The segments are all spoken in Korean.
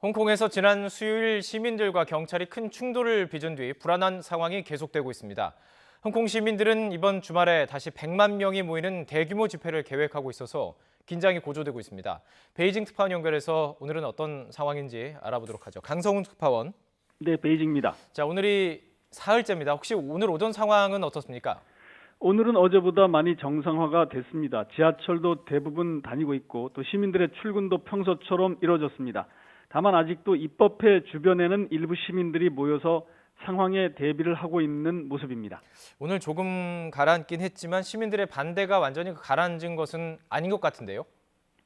홍콩에서 지난 수요일 시민들과 경찰이 큰 충돌을 빚은 뒤 불안한 상황이 계속되고 있습니다. 홍콩 시민들은 이번 주말에 다시 100만 명이 모이는 대규모 집회를 계획하고 있어서 긴장이 고조되고 있습니다. 베이징 특파원 연결해서 오늘은 어떤 상황인지 알아보도록 하죠. 강성훈 특파원. 네, 베이징입니다. 자, 오늘이 사흘째입니다. 혹시 오늘 오던 상황은 어떻습니까? 오늘은 어제보다 많이 정상화가 됐습니다. 지하철도 대부분 다니고 있고 또 시민들의 출근도 평소처럼 이루어졌습니다. 다만 아직도 입법회 주변에는 일부 시민들이 모여서 상황에 대비를 하고 있는 모습입니다. 오늘 조금 가라앉긴 했지만 시민들의 반대가 완전히 가라앉은 것은 아닌 것 같은데요?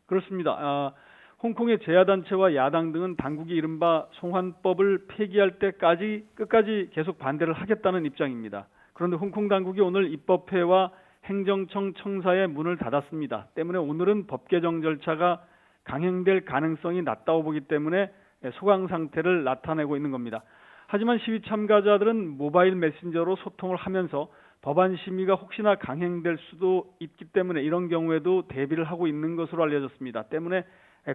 그렇습니다. 홍콩의 제야단체와 야당 등은 당국이 이른바 송환법을 폐기할 때까지 끝까지 계속 반대를 하겠다는 입장입니다. 그런데 홍콩 당국이 오늘 입법회와 행정청 청사의 문을 닫았습니다. 때문에 오늘은 법 개정 절차가 강행될 가능성이 낮다고 보기 때문에 소강 상태를 나타내고 있는 겁니다. 하지만 시위 참가자들은 모바일 메신저로 소통을 하면서 법안 심의가 혹시나 강행될 수도 있기 때문에 이런 경우에도 대비를 하고 있는 것으로 알려졌습니다. 때문에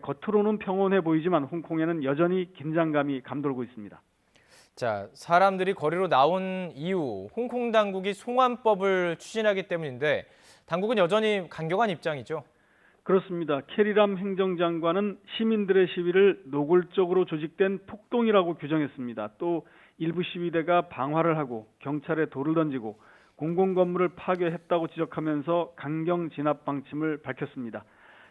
겉으로는 평온해 보이지만 홍콩에는 여전히 긴장감이 감돌고 있습니다. 자, 사람들이 거리로 나온 이유, 홍콩 당국이 송환법을 추진하기 때문인데 당국은 여전히 강경한 입장이죠. 그렇습니다. 캐리람 행정장관은 시민들의 시위를 노골적으로 조직된 폭동이라고 규정했습니다. 또 일부 시위대가 방화를 하고 경찰에 돌을 던지고 공공건물을 파괴했다고 지적하면서 강경 진압 방침을 밝혔습니다.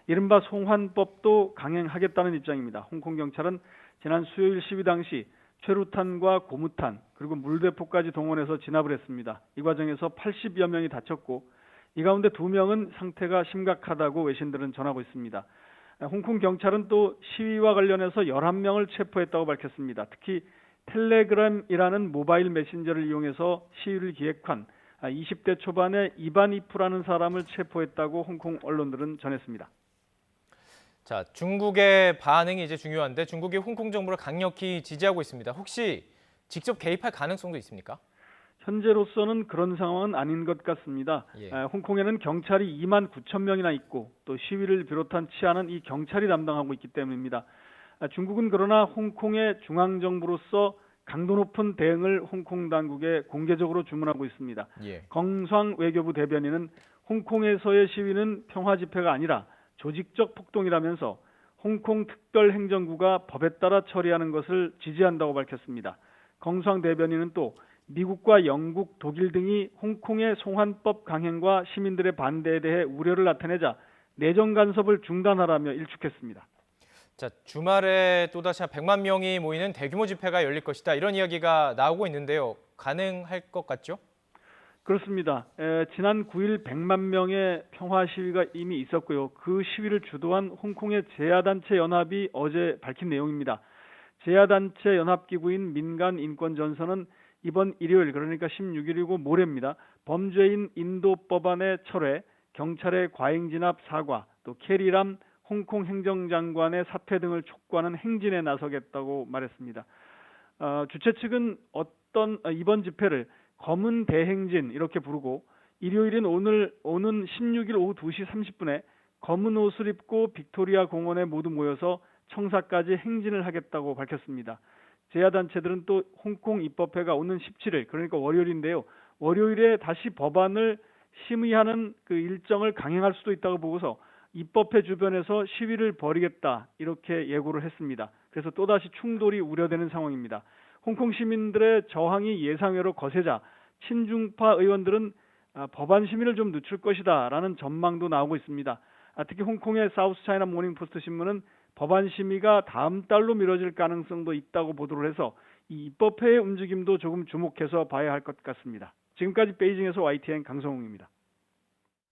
이른바 송환법도 강행하겠다는 입장입니다. 홍콩 경찰은 지난 수요일 시위 당시 최루탄과 고무탄 그리고 물대포까지 동원해서 진압을 했습니다. 이 과정에서 80여 명이 다쳤고 이 가운데 2명은 상태가 심각하다고 외신들은 전하고 있습니다. 홍콩 경찰은 또 시위와 관련해서 11명을 체포했다고 밝혔습니다. 특히 텔레그램이라는 모바일 메신저를 이용해서 시위를 기획한 20대 초반의 이바니프라는 사람을 체포했다고 홍콩 언론들은 전했습니다. 자, 중국의 반응이 이제 중요한데 중국이 홍콩 정부를 강력히 지지하고 있습니다. 혹시 직접 개입할 가능성도 있습니까? 현재로서는 그런 상황은 아닌 것 같습니다. 예. 홍콩에는 경찰이 2만 9천 명이나 있고 또 시위를 비롯한 치안은 이 경찰이 담당하고 있기 때문입니다. 중국은 그러나 홍콩의 중앙정부로서 강도 높은 대응을 홍콩 당국에 공개적으로 주문하고 있습니다. 예. 경상 외교부 대변인은 홍콩에서의 시위는 평화 집회가 아니라 조직적 폭동이라면서 홍콩 특별행정구가 법에 따라 처리하는 것을 지지한다고 밝혔습니다. 경상 대변인은 또 미국과 영국, 독일 등이 홍콩의 송환법 강행과 시민들의 반대에 대해 우려를 나타내자 내정 간섭을 중단하라며 일축했습니다. 자, 주말에 또다시 100만 명이 모이는 대규모 집회가 열릴 것이다. 이런 이야기가 나오고 있는데요. 가능할 것 같죠? 그렇습니다. 지난 9일 100만 명의 평화 시위가 이미 있었고요. 그 시위를 주도한 홍콩의 제야단체 연합이 어제 밝힌 내용입니다. 제야단체 연합기구인 민간인권전선은 이번 일요일 그러니까 16일이고 모레입니다. 범죄인 인도법안의 철회, 경찰의 과잉진압 사과, 또 캐리람 홍콩 행정장관의 사퇴 등을 촉구하는 행진에 나서겠다고 말했습니다. 주최 측은 이번 집회를 검은 대행진 이렇게 부르고 일요일인 오는 16일 오후 2시 30분에 검은 옷을 입고 빅토리아 공원에 모두 모여서 청사까지 행진을 하겠다고 밝혔습니다. 제야단체들은 또 홍콩 입법회가 오는 17일 그러니까 월요일인데요. 월요일에 다시 법안을 심의하는 그 일정을 강행할 수도 있다고 보고서 입법회 주변에서 시위를 벌이겠다 이렇게 예고를 했습니다. 그래서 또다시 충돌이 우려되는 상황입니다. 홍콩 시민들의 저항이 예상외로 거세자 친중파 의원들은 법안 심의를 좀 늦출 것이다 라는 전망도 나오고 있습니다. 특히 홍콩의 사우스 차이나 모닝포스트 신문은 법안 심의가 다음 달로 미뤄질 가능성도 있다고 보도를 해서 이 입법회의 움직임도 조금 주목해서 봐야 할 것 같습니다. 지금까지 베이징에서 YTN 강성웅입니다.